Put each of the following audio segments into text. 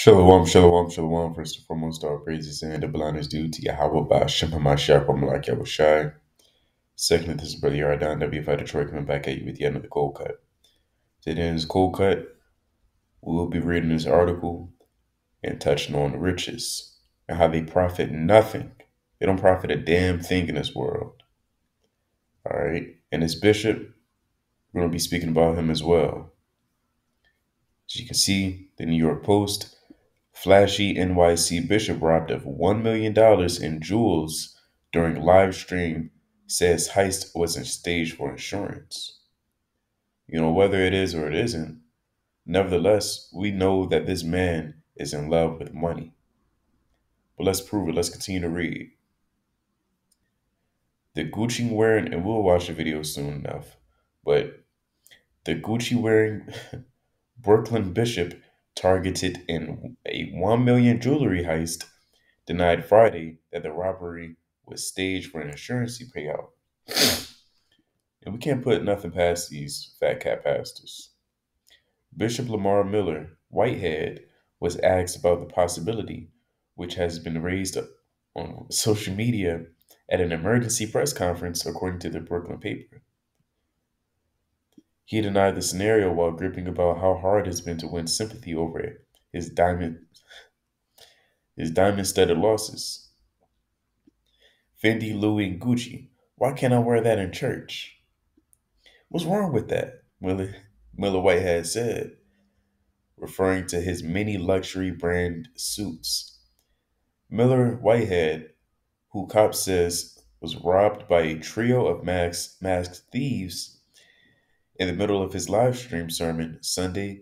Shalom, shalom, shalom. First and foremost, all praises and double honors due to Yahweh Ba'Shem HaMashiach Malak Yahushai. Second, this is Brother Yardan W5 Detroit coming back at you with the end of the cold cut. Today in this cold cut, we will be reading this article and touching on the riches and how they profit nothing. They don't profit a damn thing in this world. All right. And this bishop, we're going to be speaking about him as well. As you can see, the New York Post, flashy NYC bishop robbed of $1 million in jewels during live stream, says heist wasn't staged for insurance. Whether it is or it isn't, nevertheless, we know that this man is in love with money. But let's prove it. Let's continue to read. The Gucci wearing, and we'll watch the video soon enough, but the Gucci wearing Brooklyn bishop targeted in a $1 million jewelry heist denied Friday that the robbery was staged for an insurance payout. And we can't put nothing past these fat cat pastors. Bishop Lamar Miller, Whitehead, was asked about the possibility, which has been raised on social media at an emergency press conference, according to the Brooklyn paper. He denied the scenario while gripping about how hard it's been to win sympathy over his diamond-studded losses. Fendi, Louis, and Gucci. Why can't I wear that in church? What's wrong with that? Miller Whitehead said, referring to his many luxury brand suits. Miller Whitehead, who cops says was robbed by a trio of masked thieves in the middle of his live stream sermon Sunday,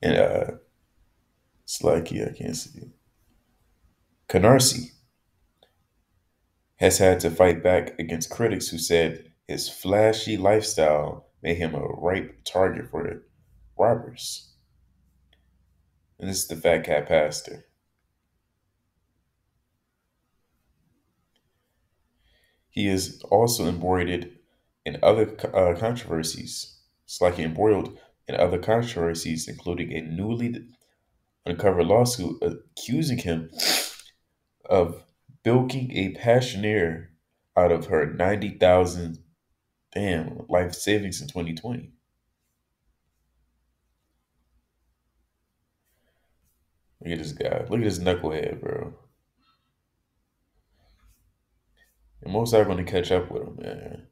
and Slacky, I can't see it. Canarsie has had to fight back against critics who said his flashy lifestyle made him a ripe target for the robbers. And this is the fat cat pastor. He is also embroiled in other controversies. Slacky embroiled in other controversies, including a newly uncovered lawsuit accusing him of bilking a pensioner out of her 90,000 life savings in 2020. Look at this guy. Look at this knucklehead, bro. And most are going to catch up with him, man.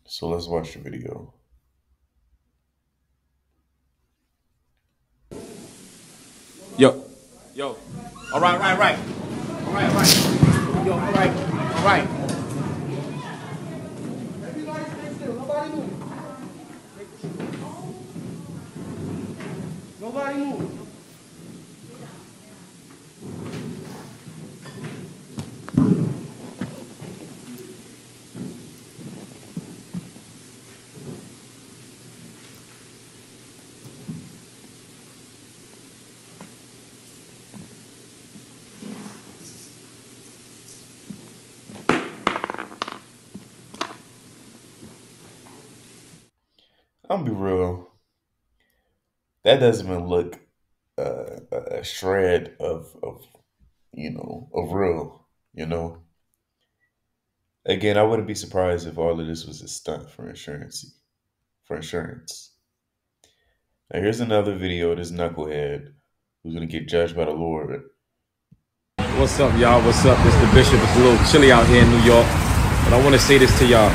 So let's watch the video. Yo. All right. All right. Yo, all right. Everybody stay still. Nobody move. Nobody move. I'm gonna be real. That doesn't even look a shred of real. Again, I wouldn't be surprised if all of this was a stunt for insurance. Now here's another video of this knucklehead who's gonna get judged by the Lord. What's up, y'all? What's up? This is the Bishop. It's a little chilly out here in New York. But I want to say this to y'all.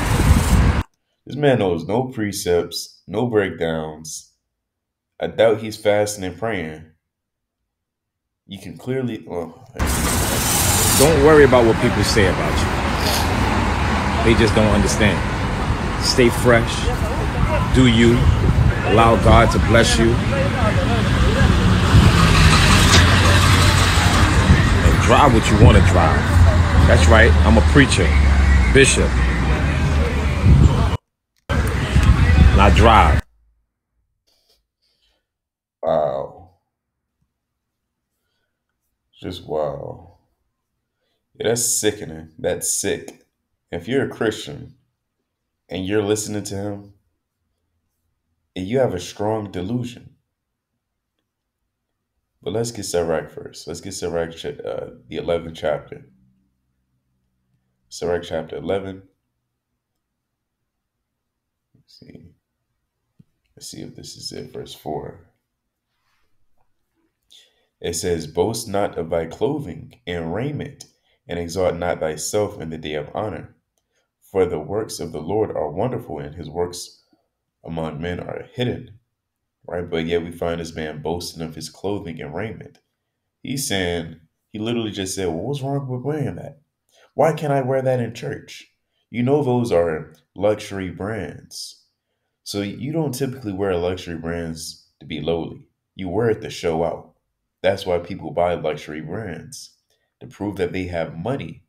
This man knows no precepts, no breakdowns. I doubt he's fasting and praying. You can clearly, Don't worry about what people say about you. They just don't understand. Stay fresh. Do you. Allow God to bless you. And drive what you want to drive. That's right. I'm a preacher. Bishop. And I drive. wow. Just wow. Yeah, that's sickening. That's sick. If you're a Christian and you're listening to him and you have a strong delusion, But let's get Sirach first. Let's get Sirach, the 11th chapter. Sirach chapter 11. Let's see. Let's see if this is it. Verse 4. It says, "Boast not of thy clothing and raiment, and exalt not thyself in the day of honor. For the works of the Lord are wonderful, and his works among men are hidden." Right? But yet we find this man boasting of his clothing and raiment. He's saying, he literally just said, well, what's wrong with wearing that? Why can't I wear that in church? You know, those are luxury brands. So you don't typically wear luxury brands to be lowly. You wear it to show out. That's why people buy luxury brands, to prove that they have money.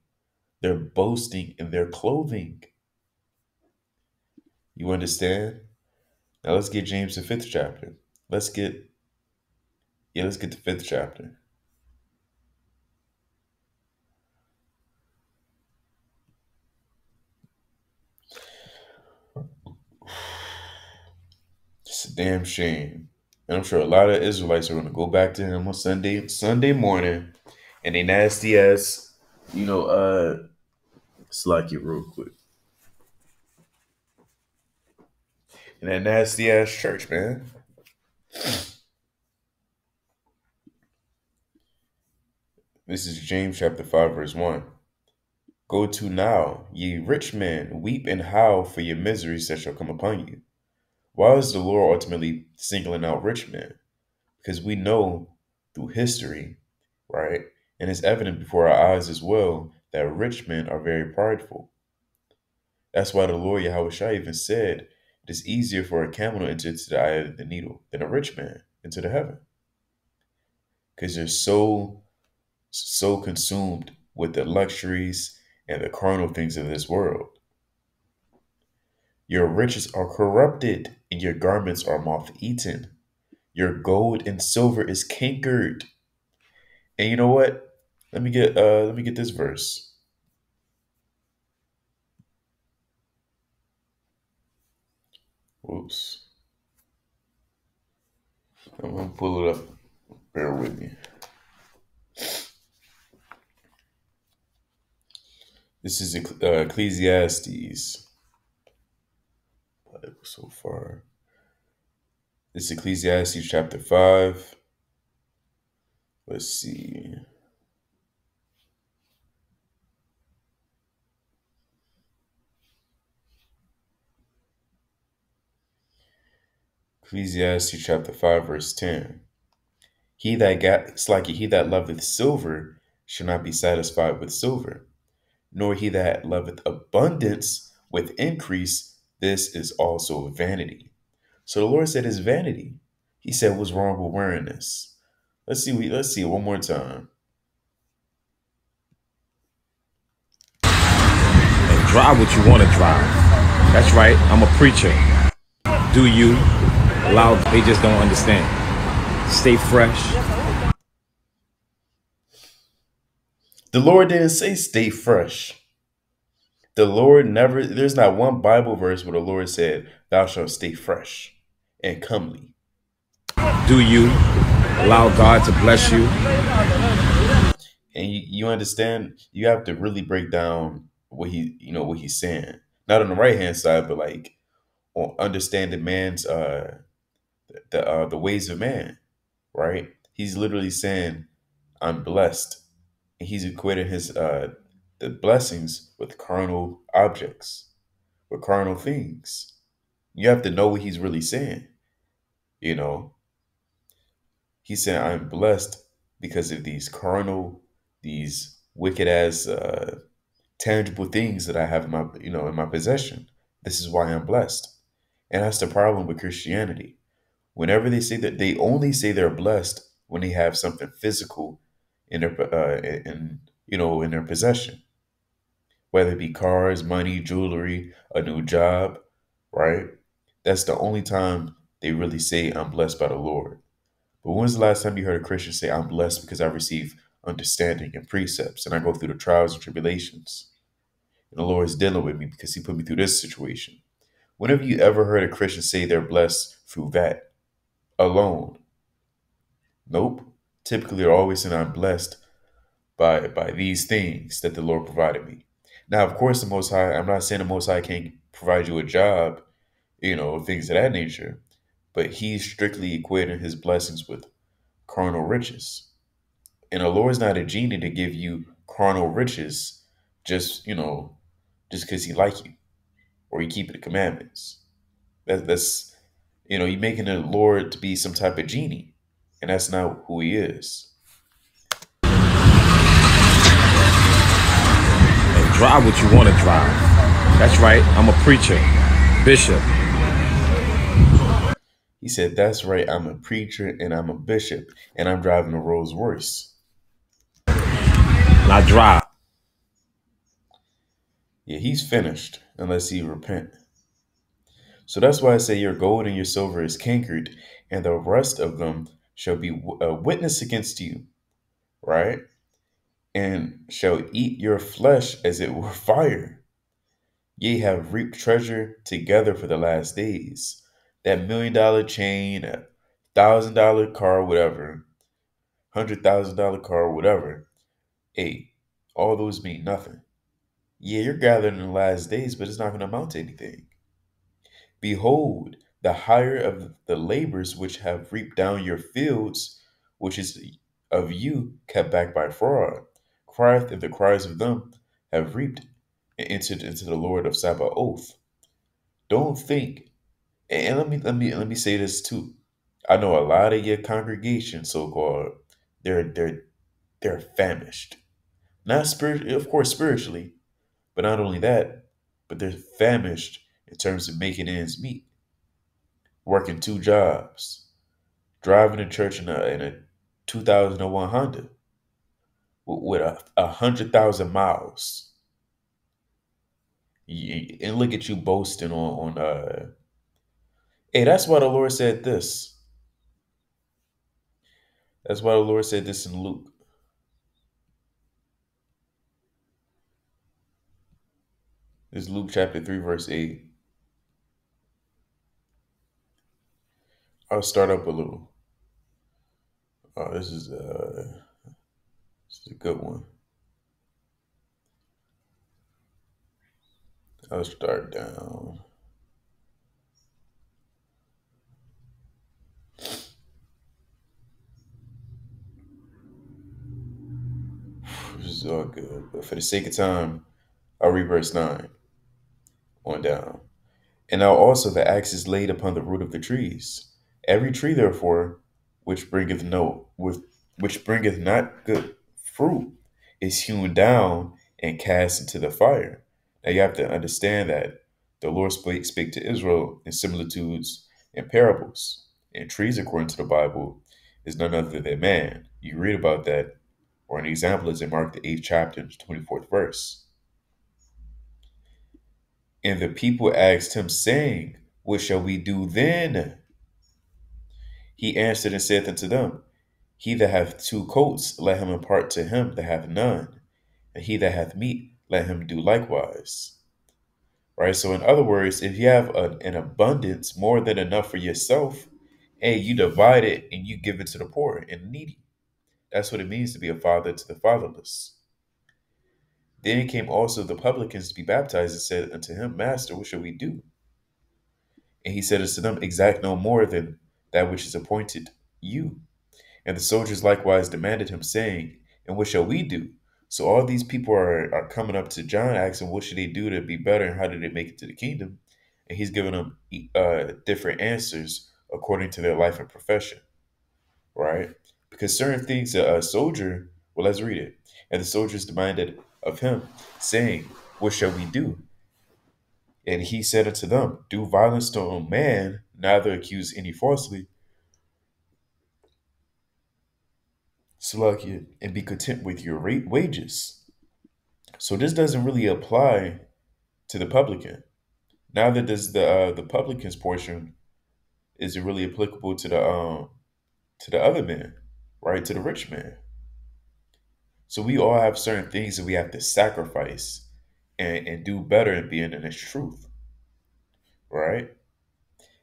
They're boasting in their clothing. You understand? Now let's get James the 5th chapter. Let's get the 5th chapter. It's a damn shame. And I'm sure a lot of Israelites are going to go back to him on Sunday morning, and they nasty ass, slack it real quick. In that nasty ass church, man. This is James chapter 5, verse 1. "Go to now, ye rich men, weep and howl for your miseries that shall come upon you." Why is the Lord ultimately singling out rich men? Because we know through history, right, and it's evident before our eyes as well, that rich men are very prideful. That's why the Lord Yahweh Shai even said it is easier for a camel to enter into the eye of the needle than a rich man into the heaven. Because they're so consumed with the luxuries and the carnal things of this world. Your riches are corrupted, and your garments are moth-eaten. Your gold and silver is cankered. And you know what? Let me get this verse. Whoops. I'm gonna pull it up. Bear with me. This is Ecclesiastes. So far. This is Ecclesiastes chapter 5. Let's see. Ecclesiastes chapter 5, verse 10. He that loveth silver shall not be satisfied with silver, nor he that loveth abundance with increase. This is also vanity. So the Lord said it's vanity. He said, what's wrong with wearing this? Let's see it one more time. And drive what you want to drive. That's right. I'm a preacher. Do you allow? They just don't understand. Stay fresh. The Lord didn't say stay fresh. The Lord never, there's not one Bible verse where the Lord said, thou shalt stay fresh and comely. Do you allow God to bless you? And you understand, you have to really break down what he's saying. Not on the right hand side, but like understanding man's the ways of man, right? He's literally saying, I'm blessed. And he's equating his the blessings with carnal objects, with carnal things. You have to know what he's really saying. He's saying, I'm blessed because of these carnal, these wicked ass tangible things that I have in my possession. This is why I'm blessed. And that's the problem with Christianity. Whenever they say that, they only say they're blessed when they have something physical in their in their possession, whether it be cars, money, jewelry, a new job, right? That's the only time they really say I'm blessed by the Lord. But when's the last time you heard a Christian say I'm blessed because I receive understanding and precepts and I go through the trials and tribulations and the Lord is dealing with me because he put me through this situation? Whenever you ever heard a Christian say they're blessed through that alone? Nope. Typically, are always saying I'm blessed by these things that the Lord provided me. Now, of course, the Most High. I'm not saying the Most High can't provide you a job, things of that nature, but He's strictly equating His blessings with carnal riches. And the Lord's not a genie to give you carnal riches just because He like you or He keep the commandments. That's you making the Lord to be some type of genie, and that's not who He is. And drive what you want to drive. That's right. I'm a preacher, bishop. He said, "That's right. I'm a preacher and I'm a bishop, and I'm driving a Rolls Royce." And I drive. Yeah, He's finished unless He repent. So that's why I say your gold and your silver is cankered, and the rest of them shall be a witness against you, right? And shall eat your flesh as it were fire. Ye have reaped treasure together for the last days. That $1 million chain, $1,000 car, whatever, $100,000 car, whatever. Hey, all those mean nothing. Yeah, you're gathering in the last days, but it's not going to amount to anything. Behold, the hire of the labors which have reaped down your fields, which is of you kept back by fraud, crieth if the cries of them have reaped and entered into the Lord of Sabaoth. Don't think, and let me say this too. I know a lot of your congregation, so called, they're famished. Not spirit, of course, spiritually, but not only that, but they're famished in terms of making ends meet, working two jobs, driving to church in a 2001 Honda with 100,000 miles. And look at you boasting on. Hey, that's why the Lord said this. That's why the Lord said this in Luke. This is Luke chapter 3, verse 8. I'll start up a little. This is a good one. I'll start down. This is all good. But for the sake of time, I'll read verse 9 on down. And now also the axe is laid upon the root of the trees. Every tree, therefore, which bringeth not good fruit is hewn down and cast into the fire. Now you have to understand that the Lord spake to Israel in similitudes and parables. And trees, according to the Bible, is none other than man. You read about that, or an example is in Mark the 8th chapter, 24th verse. And the people asked him, saying, what shall we do then? He answered and saith unto them, he that hath two coats, let him impart to him that hath none. And he that hath meat, let him do likewise. Right? So in other words, if you have an abundance, more than enough for yourself, hey, you divide it and you give it to the poor and the needy. That's what it means to be a father to the fatherless. Then came also the publicans to be baptized and said unto him, Master, what shall we do? And he said unto them, exact no more than that which is appointed you. And the soldiers likewise demanded him, saying, and what shall we do? So all these people are coming up to John, asking, what should they do to be better, and how did they make it to the kingdom? And he's giving them different answers according to their life and profession, right? Because certain things a soldier, well, let's read it. And the soldiers demanded of him, saying, what shall we do? And he said unto them, do violence to a man, neither accuse any falsely, Salakia, and be content with your wages. So this doesn't really apply to the publican. Neither does the publican's portion is it really applicable to the other man, right? To the rich man. So we all have certain things that we have to sacrifice and do better in being in this truth, right?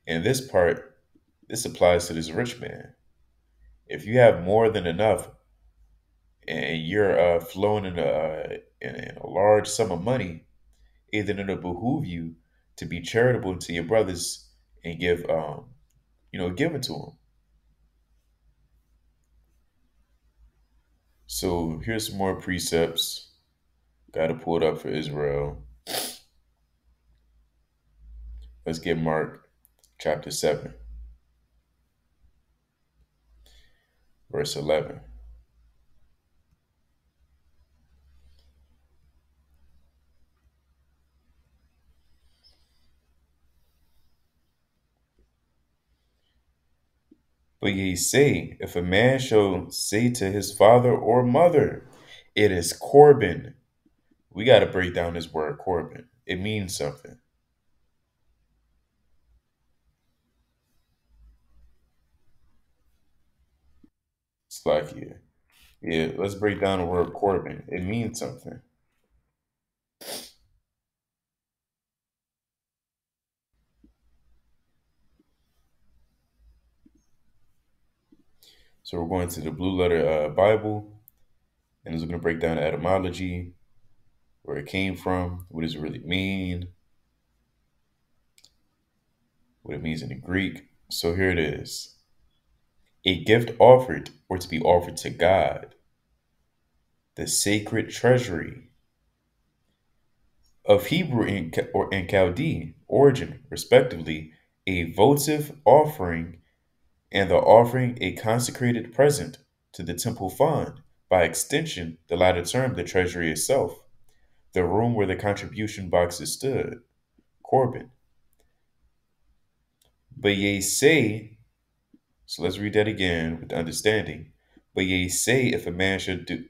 And this part, this applies to this rich man. If you have more than enough and you're flowing in a large sum of money, either it'll behoove you to be charitable to your brothers and give give it to them. So here's some more precepts. Got to pull it up for Israel. Let's get Mark chapter 7, verse 11. But ye say, if a man shall say to his father or mother, it is Corban. We got to break down this word Corban. It means something. It's like, yeah, let's break down the word Corban. It means something. So we're going to the Blue Letter Bible, and it's going to break down the etymology, where it came from, what does it really mean, what it means in the Greek. So here it is: a gift offered or to be offered to God, the sacred treasury of Hebrew and Chaldee origin, respectively, a votive offering, and the offering a consecrated present to the temple fund, by extension, the latter term, the treasury itself, the room where the contribution boxes stood, Corbin. But ye say, so let's read that again with understanding. But ye say, if a man should do,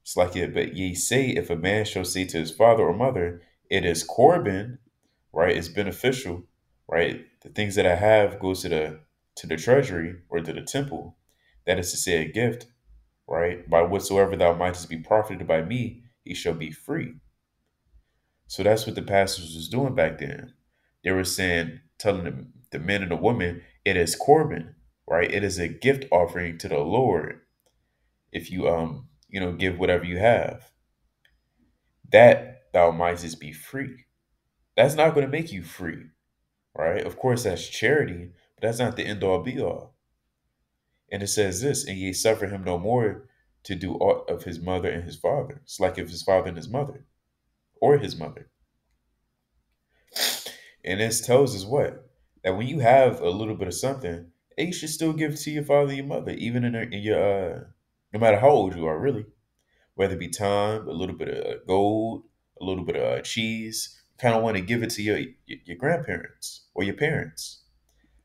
it's like it, but ye say, if a man shall say to his father or mother, it is Corbin, right? It's beneficial, right? The things that I have goes to the treasury or to the temple. That is to say, a gift, right? By whatsoever thou mightest be profited by me, he shall be free. So that's what the pastors was doing back then. They were saying, telling the men and the women, it is Corban, right? It is a gift offering to the Lord. If you give whatever you have, that thou mightest be free. That's not going to make you free, right? Of course, that's charity, but that's not the end all be all. And it says this, and ye suffer him no more to do aught of his mother and his father. It's like if his father and his mother, or his mother. And this tells us what? That when you have a little bit of something, you should still give it to your father and your mother, even in your, no matter how old you are, really. Whether it be time, a little bit of gold, a little bit of cheese. You kind of want to give it to your grandparents or your parents,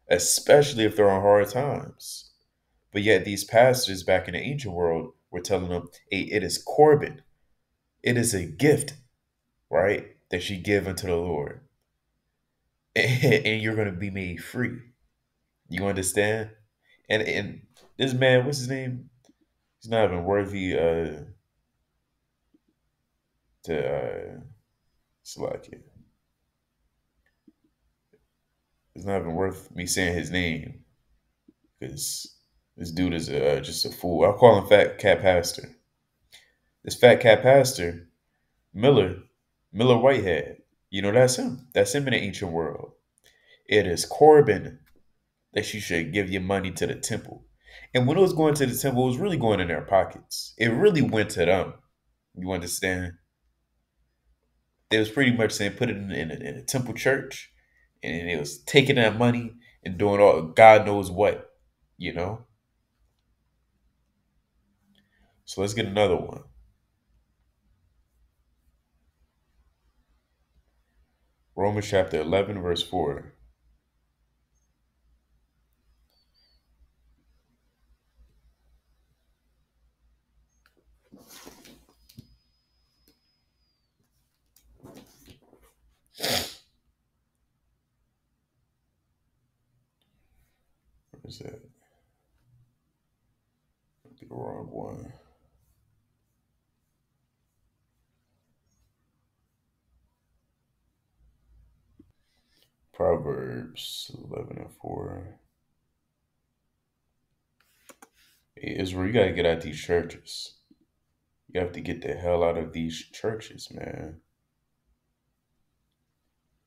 especially if they're on hard times. But yet these pastors back in the ancient world were telling them, hey, it is Corban. It is a gift, right? That you give unto the Lord. And you're going to be made free. You understand? And this man, what's his name? He's not even worthy to select it. It's not even worth me saying his name because this dude is just a fool. I'll call him Fat Cat Pastor. This Fat Cat Pastor, Miller, Miller Whitehead. You know, that's him. That's him in the ancient world. It is Corbin that you should give your money to the temple. And when it was going to the temple, it was really going in their pockets. It really went to them. You understand? They was pretty much saying put it in a temple church, and it was taking that money and doing all God knows what, you know. So let's get another one. Romans chapter 11, verse 4. What is that? The wrong one. Proverbs 11 and 4. Israel, you gotta get out these churches. You have to get the hell out of these churches, man.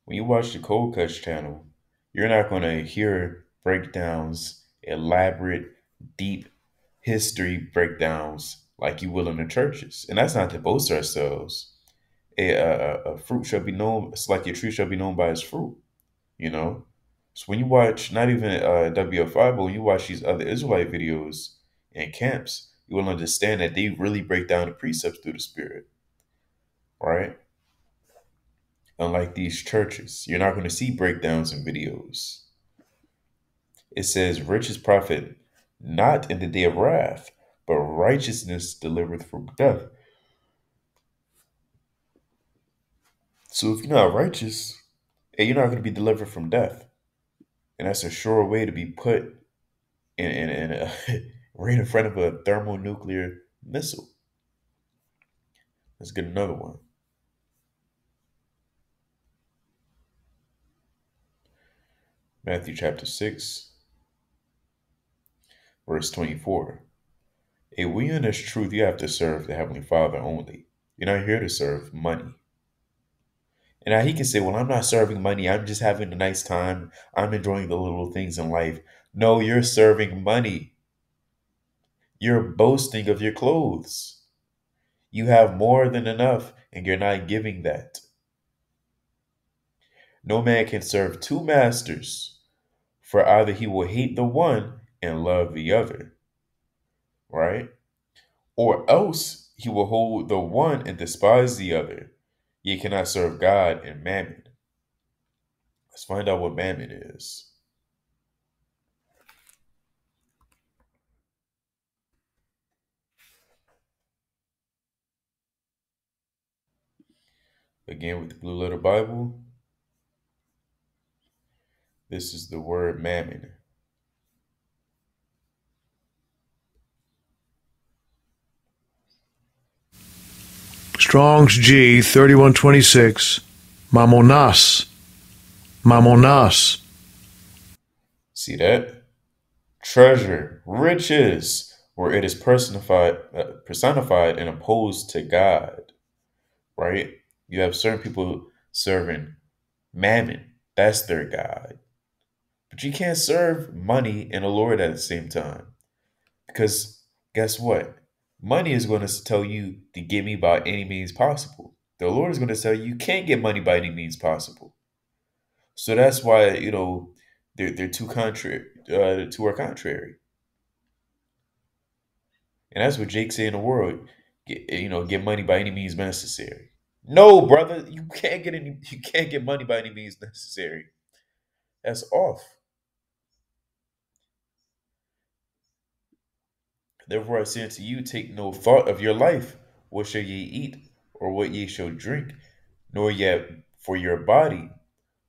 When you watch the Cold Cuts channel, you're not gonna hear breakdowns, elaborate, deep history breakdowns like you will in the churches. And that's not to boast ourselves. A fruit shall be known, it's like your tree shall be known by its fruit, you know? So when you watch, not even WFI, but when you watch these other Israelite videos and camps, you will understand that they really break down the precepts through the Spirit, right? Unlike these churches, you're not going to see breakdowns in videos. It says, riches profit not in the day of wrath, but righteousness delivereth from death. So if you're not righteous, you're not going to be delivered from death. And that's a sure way to be put in right in front of a thermonuclear missile. Let's get another one. Matthew chapter 6, verse 24. When you're in this truth, you have to serve the Heavenly Father only. You're not here to serve money. And now he can say, well, I'm not serving money. I'm just having a nice time. I'm enjoying the little things in life. No, you're serving money. You're boasting of your clothes. You have more than enough, and you're not giving that. No man can serve two masters, for either he will hate the one and love the other, right? Or else he will hold the one and despise the other. Ye cannot serve God and mammon. Let's find out what mammon is. Again, with the Blue Letter Bible, this is the word mammon. Strong's G 3126. Mamonas. Mamonas. See that? Treasure, riches, where it is personified and opposed to God, right? You have certain people serving mammon. That's their God. But you can't serve money and the Lord at the same time. Because guess what? Money is going to tell you to get me by any means possible. The Lord is going to tell you you can't get money by any means possible. So that's why, they're two contrary. The two are contrary. And that's what Jake say in the world. Get money by any means necessary. No, brother, you can't get money by any means necessary. That's off. Therefore I say unto you, take no thought of your life, what shall ye eat, or what ye shall drink, nor yet for your body,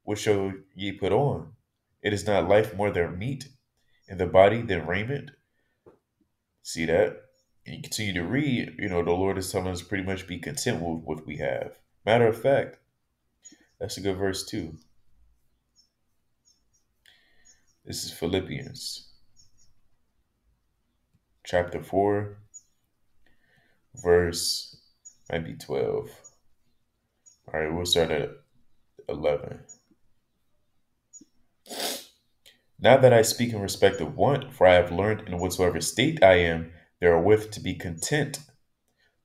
what shall ye put on? It is not life more than meat, and the body than raiment. See that? And you continue to read, the Lord is telling us pretty much be content with what we have. Matter of fact, that's a good verse too. This is Philippians chapter 4, verse might be 12. All right, we'll start at 11. Now that I speak in respect of want, for I have learned in whatsoever state I am therewith to be content.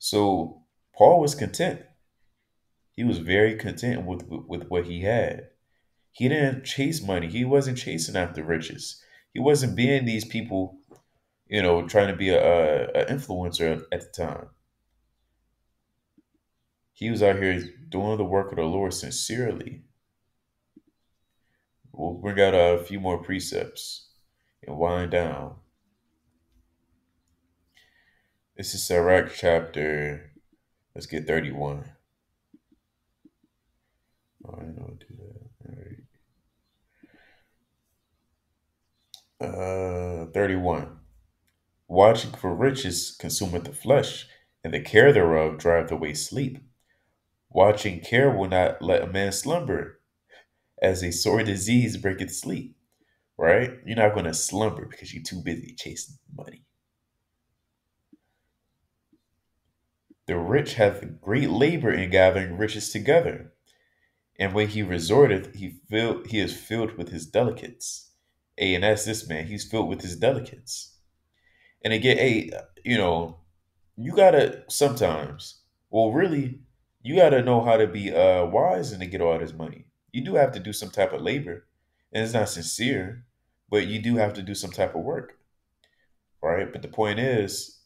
So Paul was content. He was very content with what he had. He didn't chase money. He wasn't chasing after riches. He wasn't being these people, trying to be a influencer at the time. He was out here doing the work of the Lord sincerely. We'll bring out a few more precepts and wind down. This is Sirach chapter, let's get 31. Oh, I know do that. All right. 31. Watching for riches consumeth the flesh, and the care thereof driveth away sleep. Watching care will not let a man slumber, as a sore disease breaketh sleep. Right? You're not going to slumber because you're too busy chasing money. The rich hath great labor in gathering riches together, and when he resorteth, he is filled with his delicates. Hey, and that's this man. He's filled with his delicates. And again, hey, you gotta sometimes, well, really, you gotta know how to be wise and to get all this money. You do have to do some type of labor, and it's not sincere, but you do have to do some type of work, right? But the point is,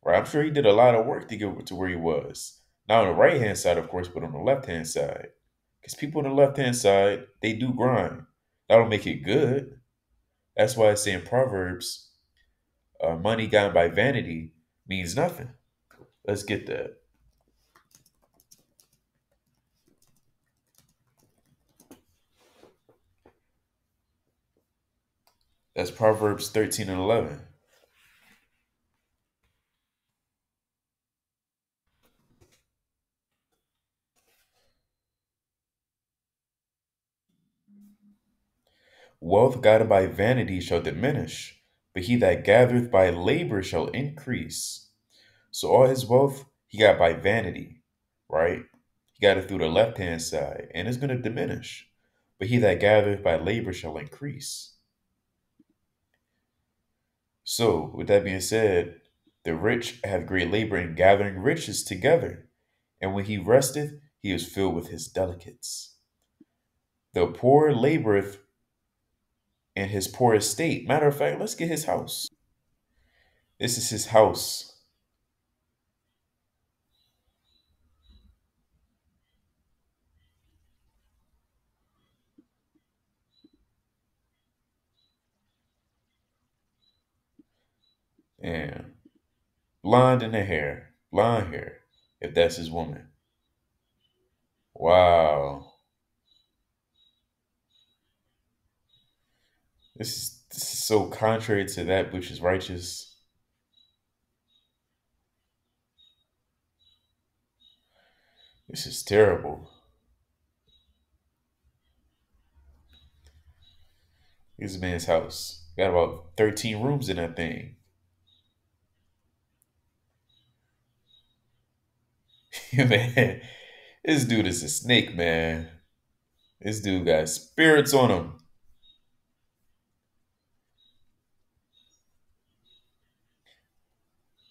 right? I'm sure he did a lot of work to get to where he was. Not on the right hand side, of course, but on the left hand side. Because people on the left hand side, they do grind. That don't make it good. That's why I say in Proverbs, money gotten by vanity means nothing. Let's get that. That's Proverbs 13 and 11. Wealth gotten by vanity shall diminish, but he that gathereth by labor shall increase. So all his wealth he got by vanity, right? He got it through the left hand side, and it's going to diminish. But he that gathereth by labor shall increase. So, with that being said, the rich have great labor in gathering riches together, and when he resteth, he is filled with his delicates. The poor laboreth in his poor estate. Matter of fact, let's get his house. This is his house. And blonde in the hair, blonde hair, if that's his woman. Wow. This is so contrary to that which is righteous. This is terrible. This is a man's house. Got about 13 rooms in that thing. Man, this dude is a snake, man. This dude got spirits on him.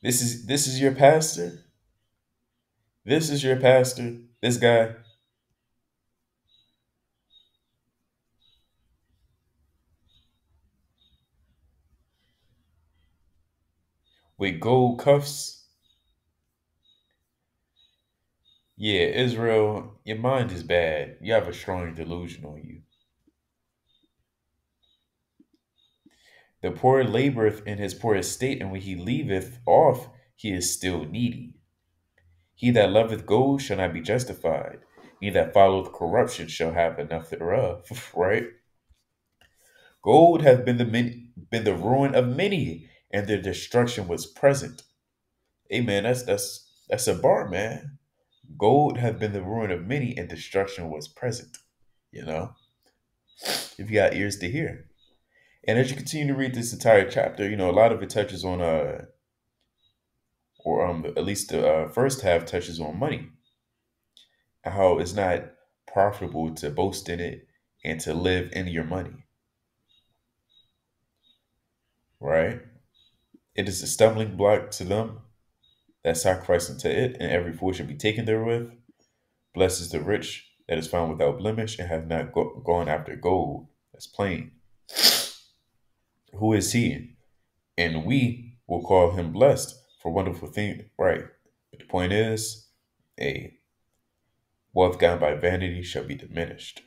This is your pastor? This is your pastor? This guy? With gold cuffs? Yeah, Israel, your mind is bad. You have a strong delusion on you. The poor laboreth in his poor estate, and when he leaveth off, he is still needy. He that loveth gold shall not be justified. He that followeth corruption shall have enough thereof. Right? Gold hath been the ruin of many, and their destruction was present. Amen. That's a bar, man. Gold hath been the ruin of many, and destruction was present. You know, if you got ears to hear. And as you continue to read this entire chapter, a lot of it touches on or at least the first half touches on money, and how it's not profitable to boast in it and to live in your money, right? It is a stumbling block to them that sacrifice unto it, and every fool should be taken therewith. Blessed is the rich that is found without blemish and have not gone after gold. That's plain. Who is he? And we will call him blessed for wonderful thing, right? But the point is, a wealth gotten by vanity shall be diminished.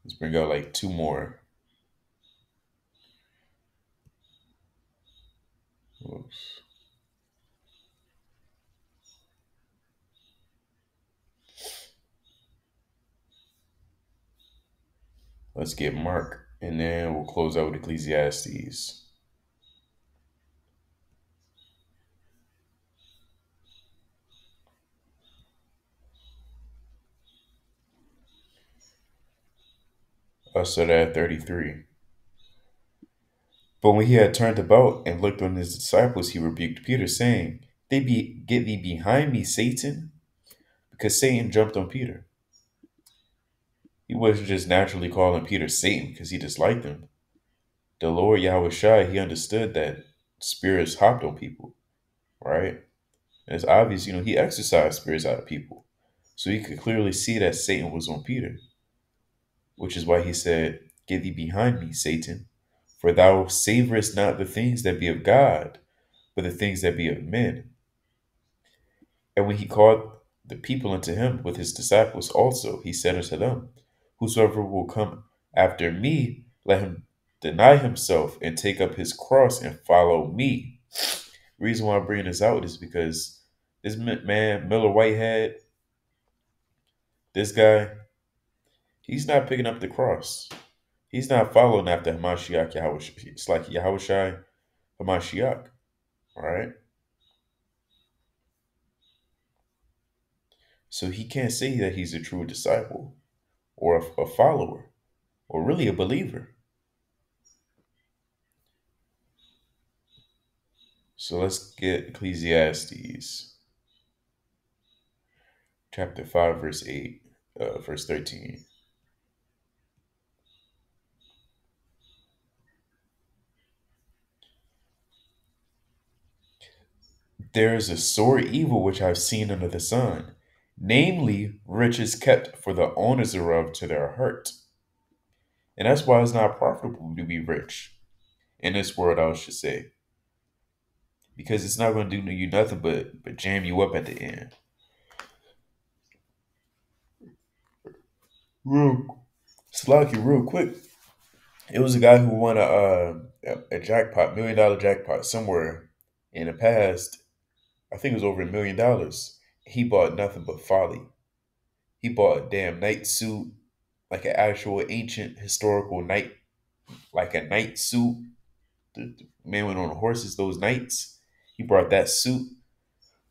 Let's bring out like two more. Oops. Let's get Mark, and then we'll close out with Ecclesiastes. Us at 33. But when he had turned about and looked on his disciples, he rebuked Peter, saying, Get thee behind me, Satan, because Satan jumped on Peter. He wasn't just naturally calling Peter Satan because he disliked him. The Lord Yahweh Shai, he understood that spirits hopped on people, right? And it's obvious, he exorcised spirits out of people. So he could clearly see that Satan was on Peter, which is why he said, Get thee behind me, Satan, for thou savorest not the things that be of God, but the things that be of men. And when he called the people unto him with his disciples also, he said unto them, Whosoever will come after me, let him deny himself and take up his cross and follow me. The reason why I'm bringing this out is because this man, Miller Whitehead, this guy, he's not picking up the cross. He's not following after Hamashiach Yahweh. It's like Yahweh Shai Hamashiach, right? So he can't say that he's a true disciple or a follower or really a believer. So let's get Ecclesiastes chapter 5, verse 8, verse 13. There is a sore evil which I have seen under the sun, namely riches kept for the owners thereof to their hurt. And that's why it's not profitable to be rich in this world, I should say. Because it's not going to do you nothing but jam you up at the end. Slocky, real quick. It was a guy who won a jackpot, $1 million jackpot somewhere in the past. I think it was over $1 million. He bought nothing but folly. He bought a damn knight suit, like an actual ancient historical knight, like a knight suit. The man went on horses, those knights. He brought that suit.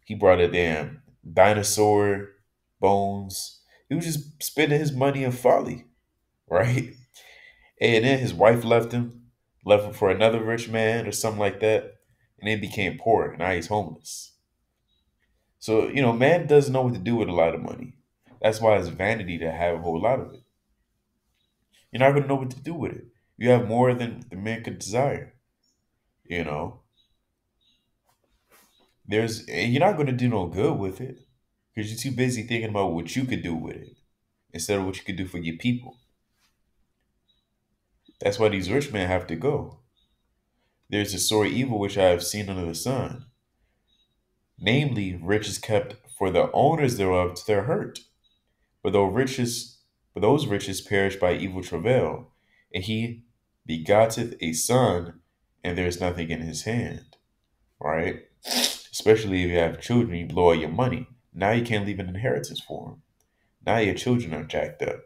He brought a damn dinosaur bones. He was just spending his money in folly, right? And then his wife left him for another rich man or something like that, and then became poor. Now he's homeless. So, man doesn't know what to do with a lot of money. That's why it's vanity to have a whole lot of it. You're not going to know what to do with it. You have more than the man could desire. You know, and you're not going to do no good with it because you're too busy thinking about what you could do with it instead of what you could do for your people. That's why these rich men have to go. There's a sore evil which I have seen under the sun, namely riches kept for the owners thereof to their hurt. But those riches perish by evil travail, and he begotteth a son, and there is nothing in his hand. Right? Especially if you have children, you blow all your money. Now you can't leave an inheritance for them. Now your children are jacked up.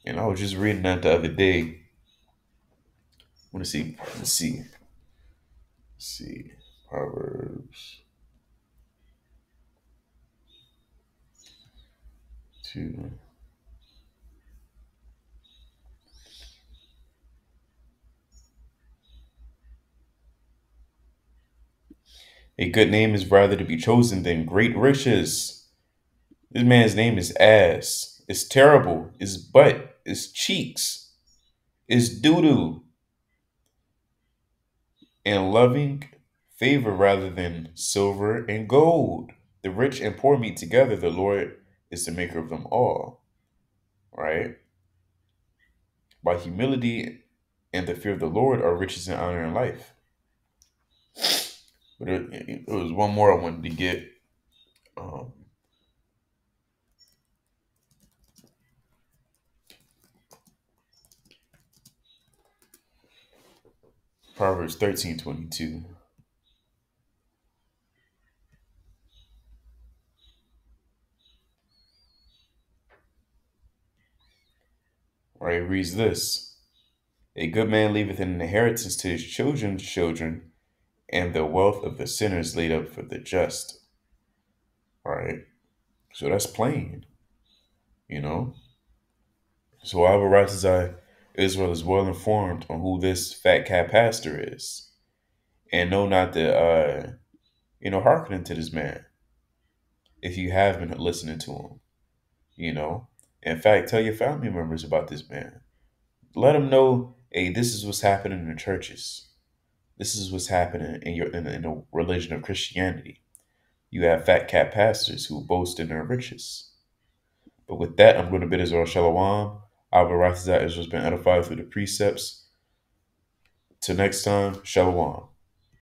And I was just reading that the other day. I want to see. Let's see. Proverbs 2. A good name is rather to be chosen than great riches. This man's name is ass. It's terrible. It's butt. It's cheeks. It's doo-doo. And loving favor rather than silver and gold. The rich and poor meet together. The Lord is the maker of them all. Right? By humility and the fear of the Lord are riches and honor in life. But there was one more I wanted to get. Proverbs 13:22. Right, it reads this. A good man leaveth an inheritance to his children's children, and the wealth of the sinner is laid up for the just. All right. So that's plain, you know. So Abba Ratazai Israel is well informed on who this fat cat pastor is, and know not to, hearken to this man if you have been listening to him. You know, in fact, tell your family members about this man. Let them know, hey, this is what's happening in the churches. This is what's happening in the religion of Christianity. You have fat cat pastors who boast in their riches. But with that, I'm going to bid Israel Shalom. Abba Rathazat Israel's been edified through the precepts. Till next time, Shalom.